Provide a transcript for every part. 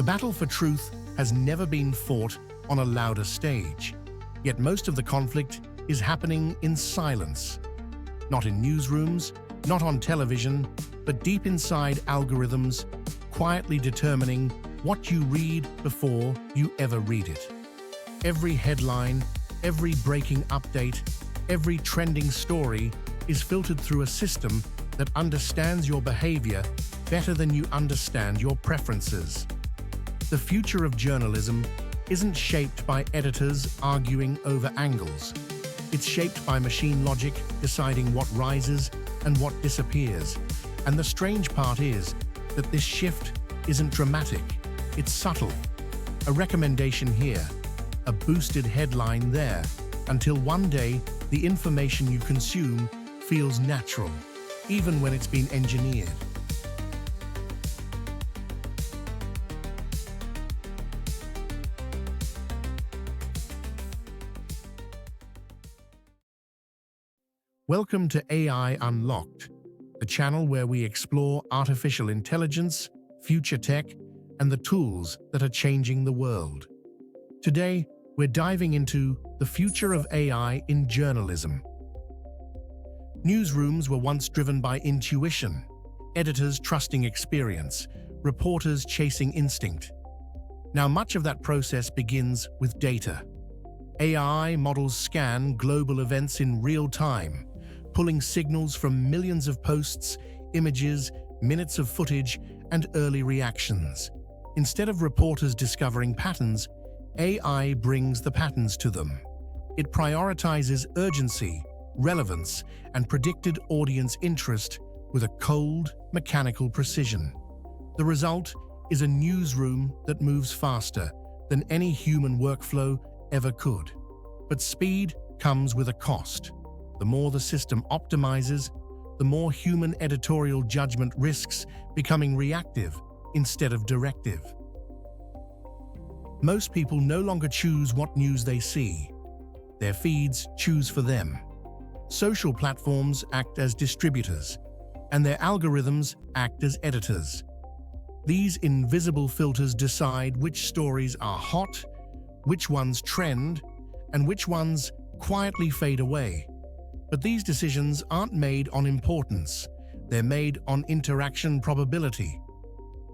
The battle for truth has never been fought on a louder stage, yet most of the conflict is happening in silence. Not in newsrooms, not on television, but deep inside algorithms, quietly determining what you read before you ever read it. Every headline, every breaking update, every trending story is filtered through a system that understands your behavior better than you understand your preferences. The future of journalism isn't shaped by editors arguing over angles. It's shaped by machine logic deciding what rises and what disappears. And the strange part is that this shift isn't dramatic, it's subtle. A recommendation here, a boosted headline there, until one day the information you consume feels natural, even when it's been engineered. Welcome to AI Unlocked, the channel where we explore artificial intelligence, future tech, and the tools that are changing the world. Today, we're diving into the future of AI in journalism. Newsrooms were once driven by intuition, editors trusting experience, reporters chasing instinct. Now much of that process begins with data. AI models scan global events in real time, pulling signals from millions of posts, images, minutes of footage, and early reactions. Instead of reporters discovering patterns, AI brings the patterns to them. It prioritizes urgency, relevance, and predicted audience interest with a cold, mechanical precision. The result is a newsroom that moves faster than any human workflow ever could. But speed comes with a cost. The more the system optimizes, the more human editorial judgment risks becoming reactive instead of directive. Most people no longer choose what news they see. Their feeds choose for them. Social platforms act as distributors, and their algorithms act as editors. These invisible filters decide which stories are hot, which ones trend, and which ones quietly fade away. But these decisions aren't made on importance. They're made on interaction probability.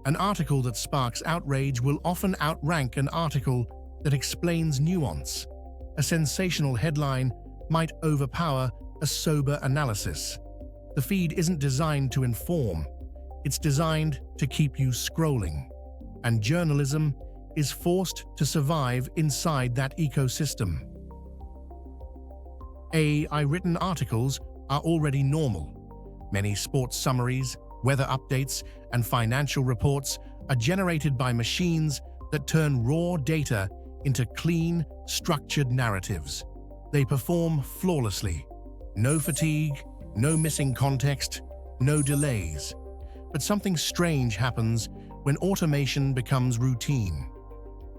An article that sparks outrage will often outrank an article that explains nuance. A sensational headline might overpower a sober analysis. The feed isn't designed to inform. It's designed to keep you scrolling. And journalism is forced to survive inside that ecosystem. AI-written articles are already normal. Many sports summaries, weather updates, and financial reports are generated by machines that turn raw data into clean, structured narratives. They perform flawlessly. No fatigue, no missing context, no delays. But something strange happens when automation becomes routine.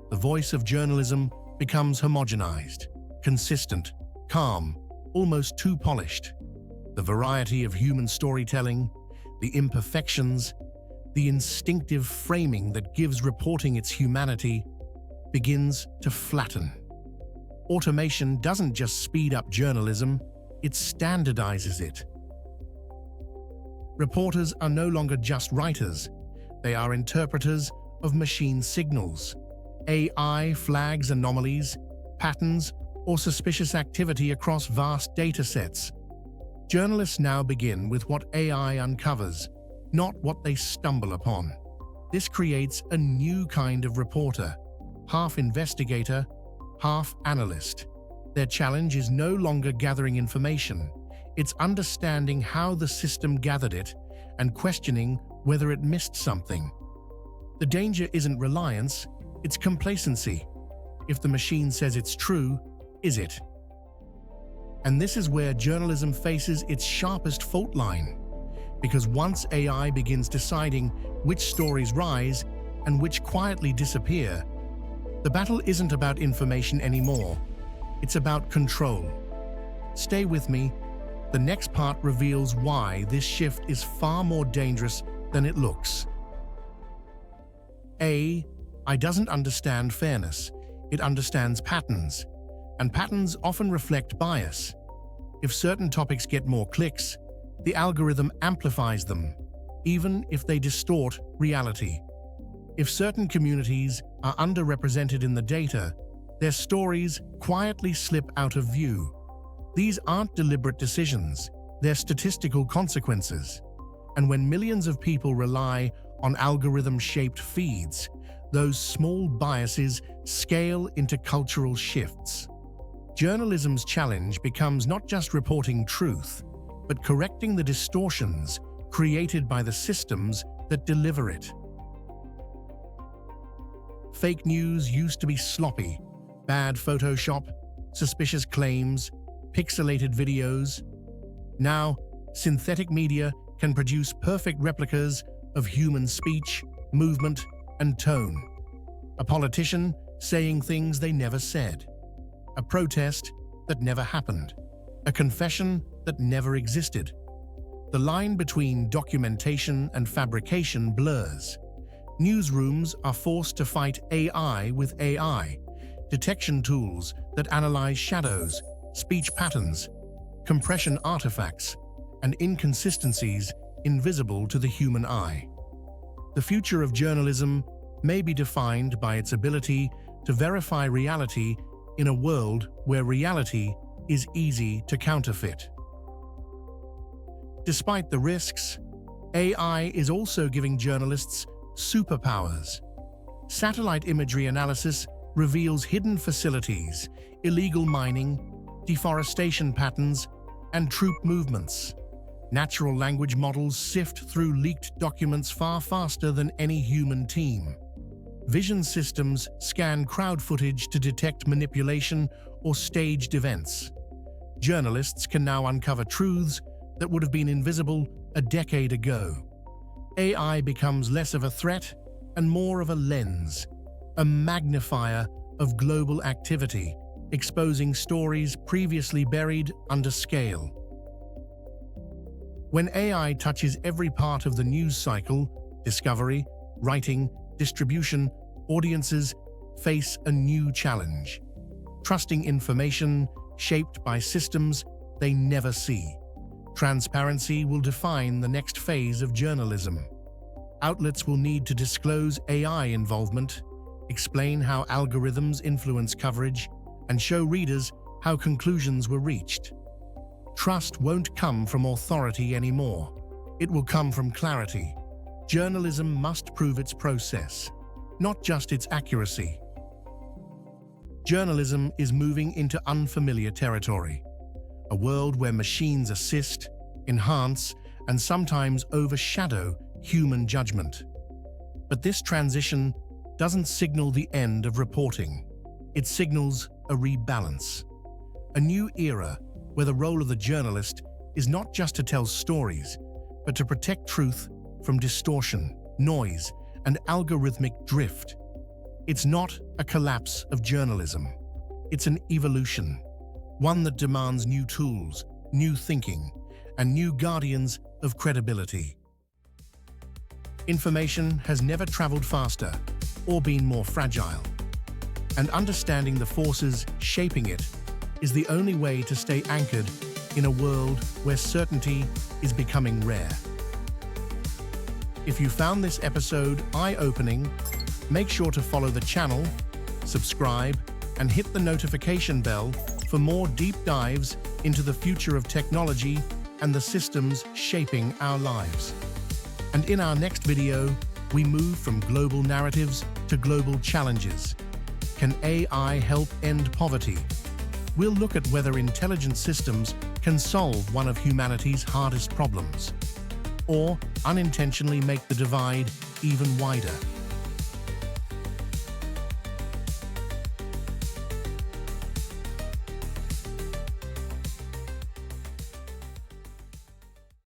The voice of journalism becomes homogenized, consistent, calm, almost too polished. The variety of human storytelling, the imperfections, the instinctive framing that gives reporting its humanity begins to flatten. Automation doesn't just speed up journalism, it standardizes it. Reporters are no longer just writers, they are interpreters of machine signals. AI flags anomalies, patterns, or suspicious activity across vast datasets. Journalists now begin with what AI uncovers, not what they stumble upon. This creates a new kind of reporter, half investigator, half analyst. Their challenge is no longer gathering information, it's understanding how the system gathered it and questioning whether it missed something. The danger isn't reliance, it's complacency. If the machine says it's true, is it? And this is where journalism faces its sharpest fault line. Because once AI begins deciding which stories rise and which quietly disappear, the battle isn't about information anymore. It's about control. Stay with me. The next part reveals why this shift is far more dangerous than it looks. AI doesn't understand fairness, it understands patterns, and patterns often reflect bias. If certain topics get more clicks, the algorithm amplifies them, even if they distort reality. If certain communities are underrepresented in the data, their stories quietly slip out of view. These aren't deliberate decisions, they're statistical consequences. And when millions of people rely on algorithm-shaped feeds, those small biases scale into cultural shifts. Journalism's challenge becomes not just reporting truth, but correcting the distortions created by the systems that deliver it. Fake news used to be sloppy, bad Photoshop, suspicious claims, pixelated videos. Now, synthetic media can produce perfect replicas of human speech, movement, and tone. A politician saying things they never said. A protest that never happened. A confession that never existed. The line between documentation and fabrication blurs. Newsrooms are forced to fight AI with AI, detection tools that analyze shadows, speech patterns, compression artifacts, and inconsistencies invisible to the human eye. The future of journalism may be defined by its ability to verify reality in a world where reality is easy to counterfeit. Despite the risks, AI is also giving journalists superpowers. Satellite imagery analysis reveals hidden facilities, illegal mining, deforestation patterns, and troop movements. Natural language models sift through leaked documents far faster than any human team. Vision systems scan crowd footage to detect manipulation or staged events. Journalists can now uncover truths that would have been invisible a decade ago. AI becomes less of a threat and more of a lens, a magnifier of global activity, exposing stories previously buried under scale. When AI touches every part of the news cycle, discovery, writing, distribution, audiences face a new challenge. Trusting information shaped by systems they never see. Transparency will define the next phase of journalism. Outlets will need to disclose AI involvement, explain how algorithms influence coverage, and show readers how conclusions were reached. Trust won't come from authority anymore. It will come from clarity. Journalism must prove its process, not just its accuracy. Journalism is moving into unfamiliar territory, a world where machines assist, enhance, and sometimes overshadow human judgment. But this transition doesn't signal the end of reporting. It signals a rebalance. A new era where the role of the journalist is not just to tell stories, but to protect truth from distortion, noise, and algorithmic drift. It's not a collapse of journalism. It's an evolution, one that demands new tools, new thinking, and new guardians of credibility. Information has never traveled faster or been more fragile, and understanding the forces shaping it is the only way to stay anchored in a world where certainty is becoming rare. If you found this episode eye-opening, make sure to follow the channel, subscribe, and hit the notification bell for more deep dives into the future of technology and the systems shaping our lives. And in our next video, we move from global narratives to global challenges. Can AI help end poverty? We'll look at whether intelligent systems can solve one of humanity's hardest problems, or unintentionally make the divide even wider.